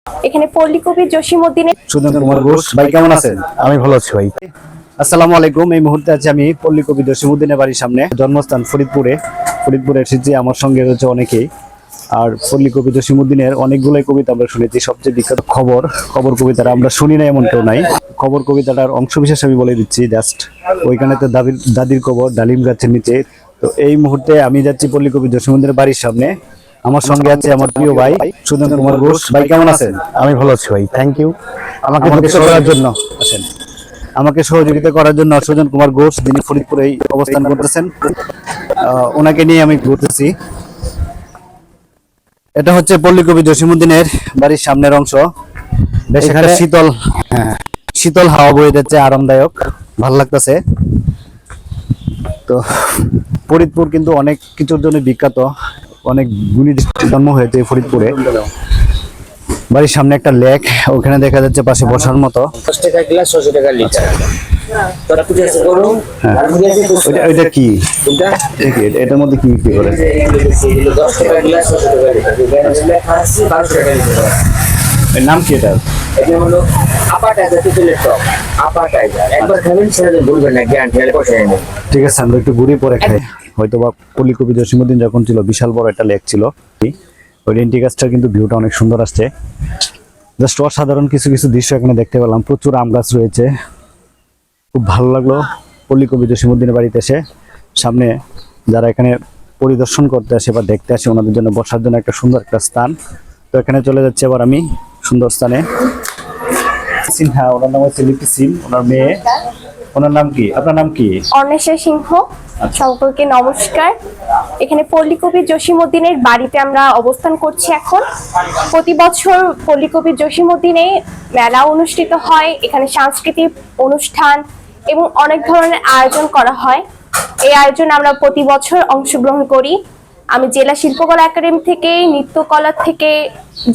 এখানে পল্লী কবি জসিমউদ্দিনের সুজন কুমার ঘোষ ভাই কেমন আছেন? আমি ভালো আছি ভাই। আসসালামু আলাইকুম। এই মুহূর্তে আছি আমি পল্লী কবি জসিমউদ্দিনের বাড়ির সামনে, জন্মস্থান ফরিদপুরে এসেছি। আমার সঙ্গে রয়েছে অনেকেই। আর পল্লী কবি জসিমউদ্দিনের অনেকগুলোই কবিতা আমরা শুনেছি। সবচেয়ে বিখ্যাত খবর কবিতাটা আমরা শুনি না এমন কেউ নাই। খবর কবিতাটার অংশবিশেষ আমি বলে দিচ্ছি জাস্ট। ওইখানে তো দাদির কবর ডালিম গাছের নিচে। তো এই মুহূর্তে আমি যাচ্ছি পল্লী কবি জসিমউদ্দিনের বাড়ির সামনে। আমার সঙ্গে আছে আমার প্রিয় ভাই সুজন কুমার ঘোষ ভাই কেমন আছেন? আমি ভালো আছি ভাই, থ্যাংক ইউ আমাকে আমাকে সহযোগিতা করার জন্য সুজন কুমার ঘোষ, যিনি ফরিদপুরে অবস্থান করতেছেন, ওনাকে নিয়ে আমি ঘুরতেছি। এটা হচ্ছে পল্লী কবি জসিমউদ্দিনের বাড়ির সামনের অংশ। বেশ একটা শীতল হাওয়া বয়ে যাচ্ছে, আরামদায়ক, ভাল লাগতেছে। তো ফরিদপুর কিন্তু অনেক কিছুর জন্য বিখ্যাত। অনেক গুণী জন্ম হয়েছে ফরিদপুরে। বাড়ির সামনে একটা লেক, ওখানে দেখা যাচ্ছে পাশে বসার মতো। 10 টাকা গ্লাস 600 টাকা লিটার। এটা কি? এটার মধ্যে কি কি করে? 10 টাকা গ্লাস 600 টাকা লিটার। লেখা আছে 12 টাকা লিটার। এর নাম কি এটা? এটা হলো আপা টাইগার তেতুলের টক। আপা টাইগার একবার খাবেন সেটা ভুলবেন না, গ্যারান্টি হলে পয়সা নেই। ঠিক আছে, আমরা একটু ঘুরে পরে খাই। হয়তো বা পল্লী কবি জসিমউদ্দিন যখন ছিল, বিশাল বড় একটা লেক ছিল। ওই রেন্টি গাছটার কিন্তু ভিউটা অনেক সুন্দর আসছে। জাস্ট অসাধারণ কিছু কিছু দৃশ্য এখানে দেখতে পেলাম। প্রচুর আম গাছ রয়েছে, খুব ভালো লাগলো পল্লী কবি জসিমউদ্দিনের বাড়িতে এসে। সামনে যারা এখানে পরিদর্শন করতে আসে বা দেখতে আসে, ওনাদের জন্য বসার জন্য একটা সুন্দর একটা স্থান। তো এখানে চলে যাচ্ছে আবার আমি সুন্দর স্থানে। সিনহা, ওনার নাম হচ্ছে লিপি সিং, ওনার মেয়ে। ওনার নাম কি? আপনার নাম কি? অন্বেষা সিংহ। সকলকে নমস্কার। এখানে পল্লী কবি জসিমউদ্দিনের বাড়িতে আমরা অবস্থান করছি এখন। প্রতি বছর পল্লী কবি জসিমউদ্দিনে মেলা অনুষ্ঠিত হয়। এখানে সাংস্কৃতিক অনুষ্ঠান এবং অনেক ধরনের আয়োজন করা হয়। এই আয়োজনে আমরা প্রতি বছর অংশগ্রহণ করি। আমি জেলা শিল্পকলা একাডেমি থেকে, নৃত্যকলা থেকে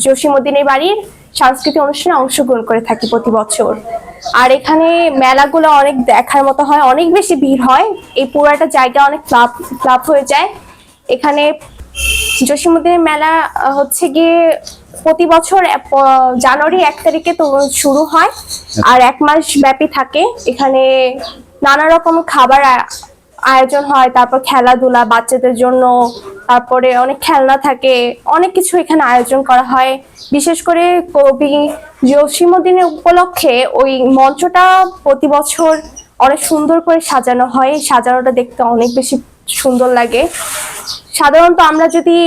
জসিমউদ্দিনের বাড়ির সাংস্কৃতিক অনুষ্ঠানে অংশগ্রহণ করে থাকি প্রতি বছর। আর এখানে মেলাগুলো অনেক দেখার মতো হয়, অনেক বেশি ভিড় হয়। এই পুরাটা জায়গা অনেক ক্লাব হয়ে যায়। এখানে জসিমউদ্দিনের মেলা হচ্ছে গিয়ে প্রতি বছর জানুয়ারি 1 তারিখে তো শুরু হয় আর 1 মাস ব্যাপী থাকে। এখানে নানা রকম খাবার আয়োজন হয়, তারপর খেলাধুলা বাচ্চাদের জন্য, তারপরে অনেক খেলনা থাকে, অনেক কিছু এখানে আয়োজন করা হয়। বিশেষ করে কবি জসিমউদ্দিনের উপলক্ষে ওই মঞ্চটা প্রতি বছর অনেক সুন্দর করে সাজানো হয়। সাজানোটা দেখতে অনেক বেশি সুন্দর লাগে। সাধারণত আমরা যদি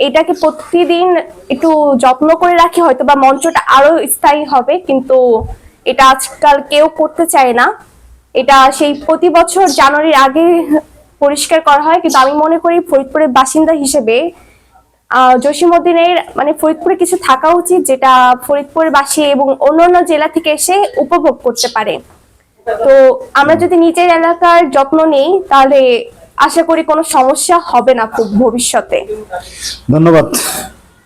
এটাকে প্রতিদিন একটু যত্ন করে রাখি, হয়তো বা মঞ্চটা আরো স্থায়ী হবে, কিন্তু এটা আজকাল কেউ করতে চায় না। এটা সেই প্রতি বছর জানুয়ারির আগে পরিষ্কার করা হয়। কিন্তু আমি মনে করি ফরিদপুরের বাসিন্দা হিসেবে জসিমউদ্দিনের মানে ফরিদপুরে কিছু থাকা উচিত, যেটা ফরিদপুরবাসী এবং অন্যান্য জেলা থেকে এসে উপভোগ করতে পারে। তো আমরা যদি নিজের এলাকার যত্ন নেই, তাহলে আশা করি কোনো সমস্যা হবে না খুব ভবিষ্যতে। ধন্যবাদ।